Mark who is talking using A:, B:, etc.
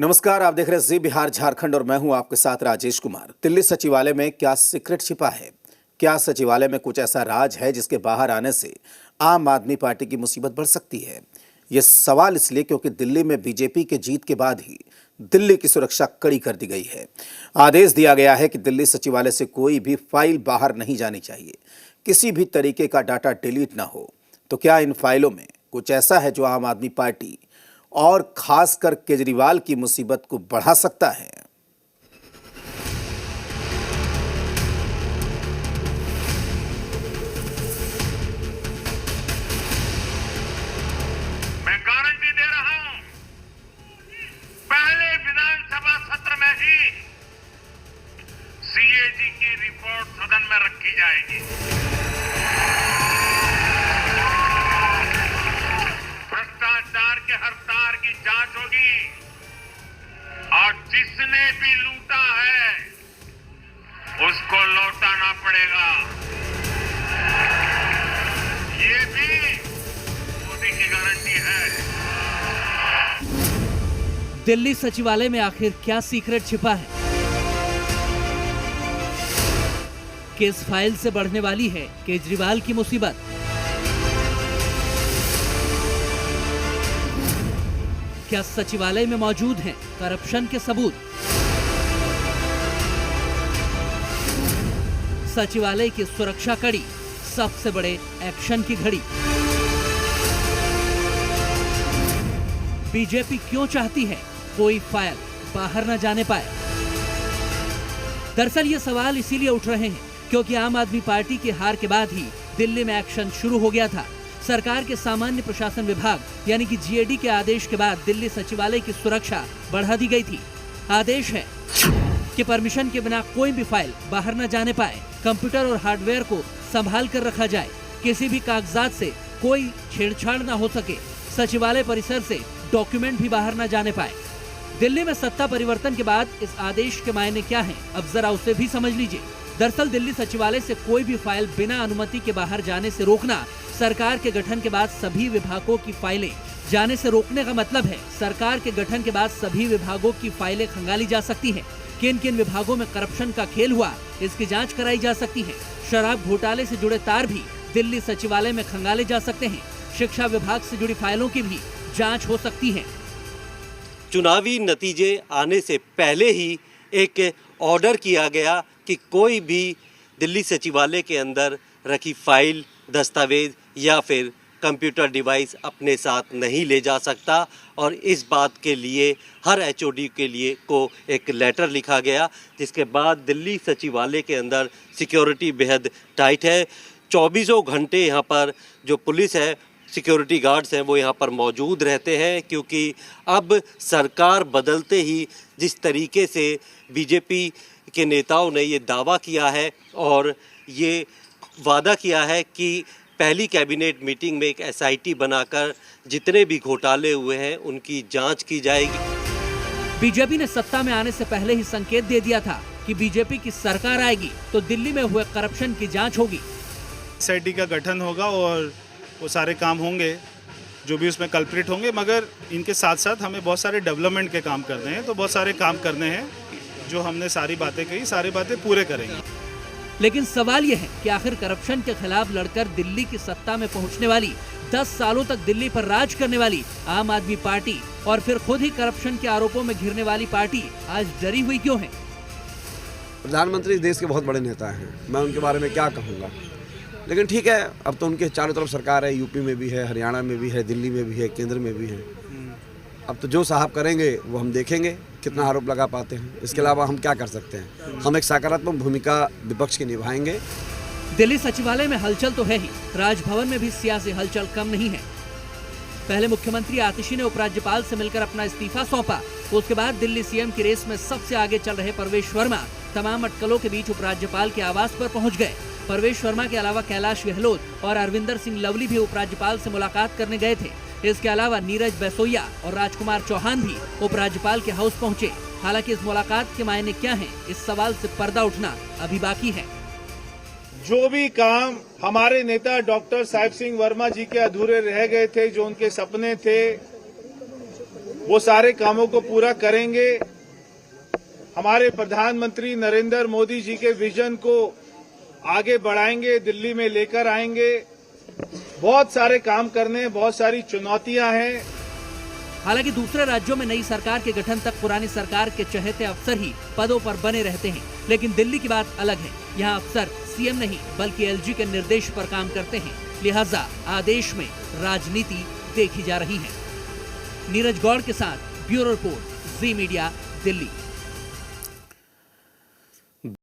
A: नमस्कार, आप देख रहे हैं जी बिहार झारखंड और मैं हूं आपके साथ राजेश कुमार। दिल्ली सचिवालय में क्या सीक्रेट छिपा है? क्या सचिवालय में कुछ ऐसा राज है जिसके बाहर आने से आम आदमी पार्टी की मुसीबत बढ़ सकती है? ये सवाल इसलिए क्योंकि दिल्ली में बीजेपी के जीत के बाद ही दिल्ली की सुरक्षा कड़ी कर दी गई है। आदेश दिया गया है कि दिल्ली सचिवालय से कोई भी फाइल बाहर नहीं जानी चाहिए, किसी भी तरीके का डाटा डिलीट ना हो। तो क्या इन फाइलों में कुछ ऐसा है जो आम आदमी पार्टी और खासकर केजरीवाल की मुसीबत को बढ़ा सकता है?
B: मैं गारंटी दे रहा हूं, पहले विधानसभा सत्र में ही सीएजी की रिपोर्ट सदन में रखी जाएगी। भ्रष्टाचार के हर तार की जांच होगी और जिसने भी लूटा है उसको लौटाना पड़ेगा। ये भी मोदी की गारंटी है।
C: दिल्ली सचिवालय में आखिर क्या सीक्रेट छिपा है? किस फाइल से बढ़ने वाली है केजरीवाल की मुसीबत? क्या सचिवालय में मौजूद हैं करप्शन के सबूत? सचिवालय की सुरक्षा कड़ी, सबसे बड़े एक्शन की घड़ी। बीजेपी क्यों चाहती है कोई फाइल बाहर न जाने पाए? दरअसल ये सवाल इसीलिए उठ रहे हैं क्योंकि आम आदमी पार्टी की हार के बाद ही दिल्ली में एक्शन शुरू हो गया था। सरकार के सामान्य प्रशासन विभाग यानी कि जीएडी के आदेश के बाद दिल्ली सचिवालय की सुरक्षा बढ़ा दी गई थी। आदेश है कि परमिशन के बिना कोई भी फाइल बाहर न जाने पाए, कंप्यूटर और हार्डवेयर को संभाल कर रखा जाए, किसी भी कागजात से कोई छेड़छाड़ न हो सके, सचिवालय परिसर से डॉक्यूमेंट भी बाहर न जाने पाए। दिल्ली में सत्ता परिवर्तन के बाद इस आदेश के मायने क्या हैं, अब जरा उसे भी समझ लीजिए। दरअसल दिल्ली सचिवालय से कोई भी फाइल बिना अनुमति के बाहर जाने से रोकना सरकार के गठन के बाद सभी विभागों की फाइलें जाने से रोकने का मतलब है। सरकार के गठन के बाद सभी विभागों की फाइलें खंगाली जा सकती हैं। किन किन विभागों में करप्शन का खेल हुआ, इसकी जांच कराई जा सकती है। शराब घोटाले से जुड़े तार भी दिल्ली सचिवालय में खंगाले जा सकते हैं। शिक्षा विभाग से जुड़ी फाइलों की भी जांच हो सकती है।
D: चुनावी नतीजे आने से पहले ही एक ऑर्डर किया गया कि कोई भी दिल्ली सचिवालय के अंदर रखी फाइल, दस्तावेज या फिर कंप्यूटर डिवाइस अपने साथ नहीं ले जा सकता और इस बात के लिए हर एचओडी के लिए को एक लेटर लिखा गया, जिसके बाद दिल्ली सचिवालय के अंदर सिक्योरिटी बेहद टाइट है। 24 घंटे यहाँ पर जो पुलिस है, सिक्योरिटी गार्ड्स हैं, वो यहाँ पर मौजूद रहते हैं क्योंकि अब सरकार बदलते ही जिस तरीके से बीजेपी के नेताओं ने ये दावा किया है और ये वादा किया है कि पहली कैबिनेट मीटिंग में एक एसआईटी बनाकर जितने भी घोटाले हुए हैं उनकी जांच की जाएगी।
C: बीजेपी ने सत्ता में आने से पहले ही संकेत दे दिया था कि बीजेपी की सरकार आएगी तो दिल्ली में हुए करप्शन की जांच होगी।
E: एसआईटी का गठन होगा और वो सारे काम होंगे जो भी उसमें कल्प्रिट होंगे, मगर इनके साथ साथ हमें बहुत सारे डेवलपमेंट के काम करने हैं। तो बहुत सारे काम करने हैं, जो हमने सारी बातें कही, सारी बातें पूरे करेंगे।
C: लेकिन सवाल यह है कि आखिर करप्शन के खिलाफ लड़कर दिल्ली की सत्ता में पहुंचने वाली, 10 सालों तक दिल्ली पर राज करने वाली आम आदमी पार्टी और फिर खुद ही करप्शन के आरोपों में घिरने वाली पार्टी आज डरी हुई क्यों है?
F: प्रधानमंत्री इस देश के बहुत बड़े नेता हैं, मैं उनके बारे में क्या कहूँगा। लेकिन ठीक है, अब तो उनके चारों तरफ सरकार है, यूपी में भी है, हरियाणा में भी है, दिल्ली में भी है, केंद्र में भी है। अब तो जो साहब करेंगे वो हम देखेंगे कितना आरोप लगा पाते हैं। इसके अलावा हम क्या कर सकते हैं? हम एक सकारात्मक भूमिका विपक्ष की निभाएंगे।
C: दिल्ली सचिवालय में हलचल तो है ही, राजभवन में भी सियासी हलचल कम नहीं है। पहले मुख्यमंत्री आतिशी ने उपराज्यपाल से मिलकर अपना इस्तीफा सौंपा। उसके बाद दिल्ली सीएम की रेस में सबसे आगे चल रहे परवेश वर्मा तमाम अटकलों के बीच उपराज्यपाल के आवास पर पहुंच गए। परवेश वर्मा के अलावा कैलाश गहलोत और अरविंदर सिंह लवली भी उपराज्यपाल से मुलाकात करने गए थे। इसके अलावा नीरज बैसोया और राजकुमार चौहान भी उपराज्यपाल के हाउस पहुंचे। हालांकि इस मुलाकात के मायने क्या हैं, इस सवाल से पर्दा उठना अभी बाकी है।
E: जो भी काम हमारे नेता डॉक्टर साहिब सिंह वर्मा जी के अधूरे रह गए थे, जो उनके सपने थे, वो सारे कामों को पूरा करेंगे। हमारे प्रधानमंत्री नरेंद्र मोदी जी के विजन को आगे बढ़ाएंगे, दिल्ली में लेकर आएंगे। बहुत सारे काम करने हैं, बहुत सारी चुनौतियां हैं।
C: हालांकि दूसरे राज्यों में नई सरकार के गठन तक पुरानी सरकार के चहेते अफसर ही पदों पर बने रहते हैं, लेकिन दिल्ली की बात अलग है। यहाँ अफसर सीएम नहीं बल्कि एलजी के निर्देश पर काम करते हैं, लिहाजा आदेश में राजनीति देखी जा रही है। नीरज गौड़ के साथ ब्यूरो रिपोर्ट, जी मीडिया, दिल्ली।